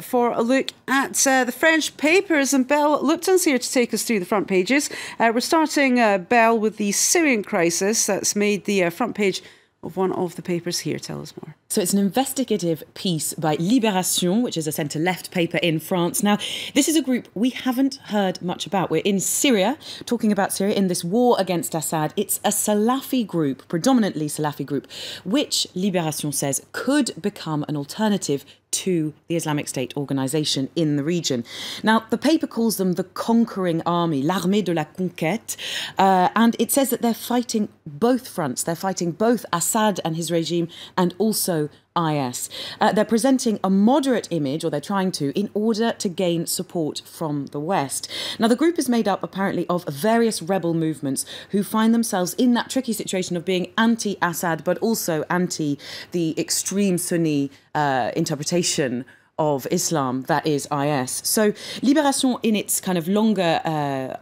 For a look at the French papers, and Belle Lupton's here to take us through the front pages. We're starting, Belle, with the Syrian crisis that's made the front page of one of the papers here. Tell us more. So it's an investigative piece by Libération, which is a centre-left paper in France. Now, this is a group we haven't heard much about. We're in Syria, talking about Syria in this war against Assad. It's a Salafi group, predominantly Salafi group, which Libération says could become an alternative to the Islamic State organisation in the region. Now, the paper calls them the conquering army, l'armée de la conquête, and it says that they're fighting both fronts. They're fighting both Assad and his regime and also IS. They're presenting a moderate image, or they're trying to, in order to gain support from the West. Now, the group is made up, apparently, of various rebel movements who find themselves in that tricky situation of being anti-Assad, but also anti the extreme Sunni interpretation of Islam, that is IS. So Libération, in its kind of longer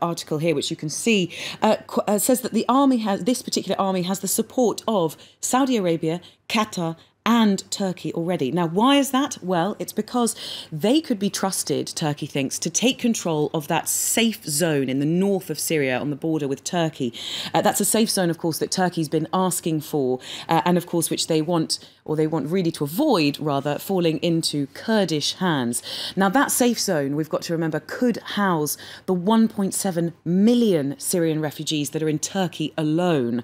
article here, which you can see, says that this particular army has the support of Saudi Arabia, Qatar, and Turkey already. Now, why is that? Well, it's because they could be trusted, Turkey thinks, to take control of that safe zone in the north of Syria on the border with Turkey. That's a safe zone, of course, that Turkey's been asking for, and of course, which they want really to avoid, rather, falling into Kurdish hands. Now, that safe zone, we've got to remember, could house the 1.7 million Syrian refugees that are in Turkey alone.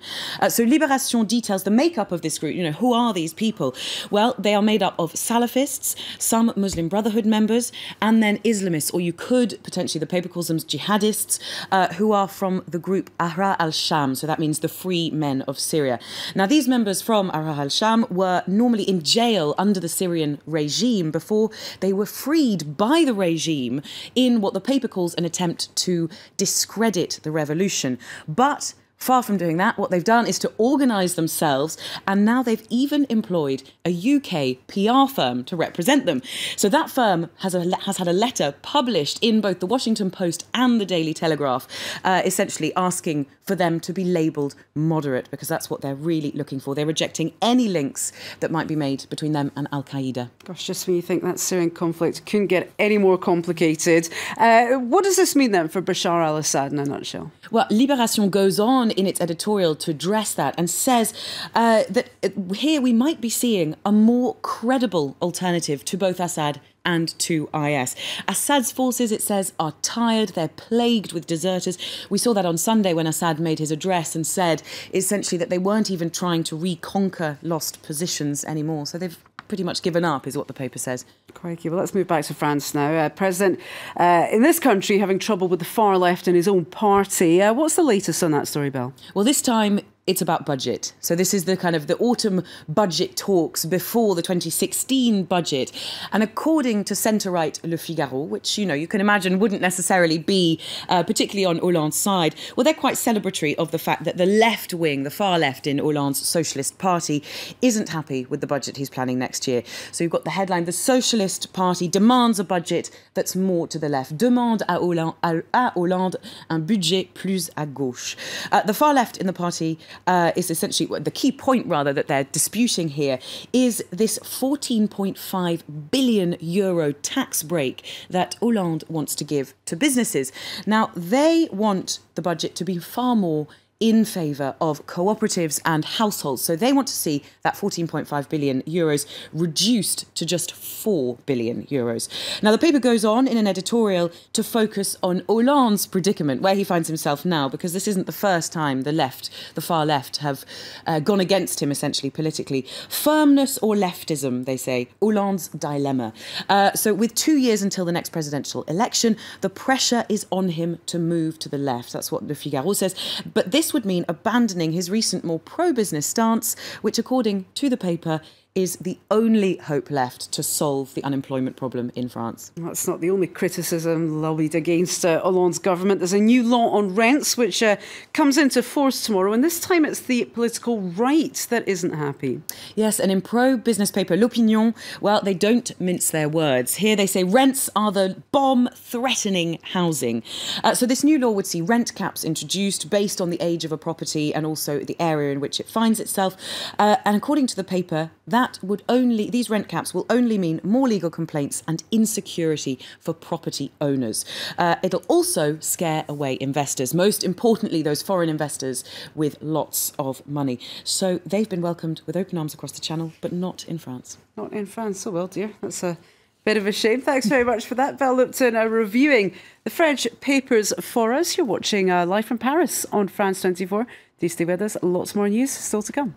So Libération details the makeup of this group. You know, who are these people? Well, they are made up of Salafists, some Muslim Brotherhood members, and then Islamists, or you could potentially, the paper calls them jihadists, who are from the group Ahrar al-Sham, so that means the Free Men of Syria. Now, these members from Ahrar al-Sham were normally in jail under the Syrian regime before they were freed by the regime in what the paper calls an attempt to discredit the revolution. But far from doing that, what they've done is to organise themselves, and now they've even employed a UK PR firm to represent them. So that firm has had a letter published in both the Washington Post and the Daily Telegraph, essentially asking for them to be labelled moderate, because that's what they're really looking for. They're rejecting any links that might be made between them and al-Qaeda. Gosh, just when you think that Syrian conflict couldn't get any more complicated. What does this mean then for Bashar al-Assad in a nutshell? Well, Libération goes on in its editorial to address that and says that here we might be seeing a more credible alternative to both Assad and to IS. Assad's forces, it says, are tired. They're plagued with deserters. We saw that on Sunday when Assad made his address and said essentially that they weren't even trying to reconquer lost positions anymore. So they've pretty much given up, is what the paper says. Crikey. Well, let's move back to France now. President in this country having trouble with the far left in his own party. What's the latest on that story, Belle? Well, this time it's about budget. So this is the kind of the autumn budget talks before the 2016 budget. And according to centre-right Le Figaro, which, you know, you can imagine wouldn't necessarily be particularly on Hollande's side, well, they're quite celebratory of the fact that the left wing, the far left in Hollande's Socialist Party, isn't happy with the budget he's planning next year. So you've got the headline, the Socialist Party demands a budget that's more to the left. Demande à Hollande un budget plus à gauche. The far left in the party is essentially the key point, rather, that they're disputing here is this 14.5 billion euro tax break that Hollande wants to give to businesses. Now, they want the budget to be far more in favour of cooperatives and households. So they want to see that 14.5 billion euros reduced to just 4 billion euros. Now, the paper goes on in an editorial to focus on Hollande's predicament, where he finds himself now, because this isn't the first time the far left, have gone against him, essentially, politically. Firmness or leftism, they say, Hollande's dilemma. So with 2 years until the next presidential election, the pressure is on him to move to the left. That's what Le Figaro says. But this would mean abandoning his recent more pro-business stance, which, according to the paper, is the only hope left to solve the unemployment problem in France. That's not the only criticism lobbied against Hollande's government. There's a new law on rents which comes into force tomorrow, and this time it's the political right that isn't happy. Yes, and in pro-business paper L'Opinion, well, they don't mince their words. Here they say rents are the bomb-threatening housing. So this new law would see rent caps introduced based on the age of a property and also the area in which it finds itself. And according to the paper, that these rent caps will only mean more legal complaints and insecurity for property owners. It'll also scare away investors, most importantly, those foreign investors with lots of money. So they've been welcomed with open arms across the Channel, but not in France. Not in France. Oh, well, dear. That's a bit of a shame. Thanks very much for that. Val Lupton reviewing the French papers for us. You're watching live from Paris on France 24. Do stay with us. Lots more news still to come.